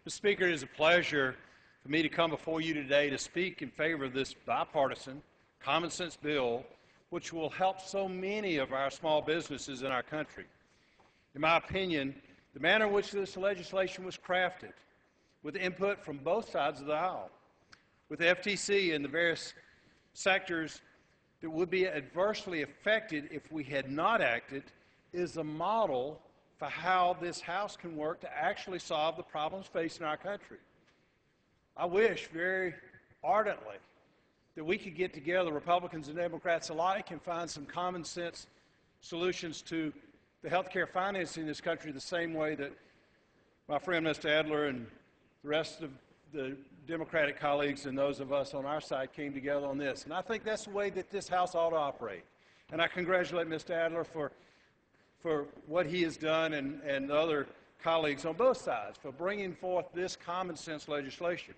Mr. Speaker, it is a pleasure for me to come before you today to speak in favor of this bipartisan, common sense bill, which will help so many of our small businesses in our country. In my opinion, the manner in which this legislation was crafted, with input from both sides of the aisle, with the FTC and the various sectors that would be adversely affected if we had not acted, is a model for how this House can work to actually solve the problems facing our country. I wish very ardently that we could get together, Republicans and Democrats alike, and find some common sense solutions to the health care financing in this country the same way that my friend Mr. Adler and the rest of the Democratic colleagues and those of us on our side came together on this. And I think that's the way that this House ought to operate. And I congratulate Mr. Adler for what he has done and other colleagues on both sides for bringing forth this common sense legislation.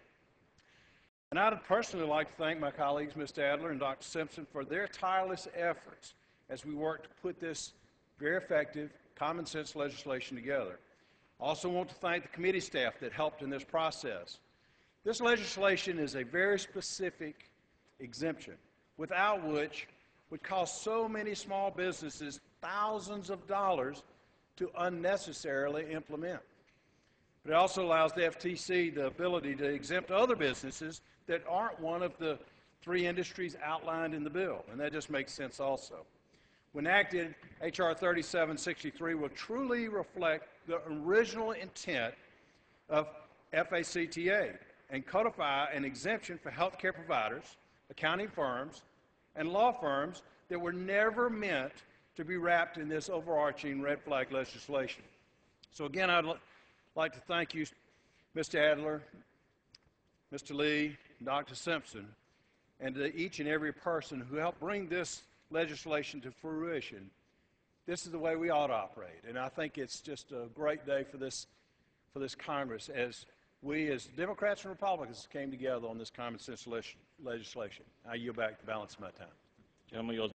And I'd personally like to thank my colleagues, Mr. Adler and Dr. Simpson, for their tireless efforts as we work to put this very effective common sense legislation together. I also want to thank the committee staff that helped in this process. This legislation is a very specific exemption, without which would cost so many small businesses thousands of dollars to unnecessarily implement. But it also allows the FTC the ability to exempt other businesses that aren't one of the three industries outlined in the bill, and that just makes sense also. When enacted, H.R. 3763 will truly reflect the original intent of FACTA and codify an exemption for healthcare providers, accounting firms, and law firms that were never meant to be wrapped in this overarching red flag legislation. So again, I'd like to thank you, Mr. Adler, Mr. Lee, and Dr. Simpson, and to each and every person who helped bring this legislation to fruition. This is the way we ought to operate, and I think it's just a great day for this Congress as we, as Democrats and Republicans, came together on this common sense legislation. I yield back the balance of my time. Gentleman yields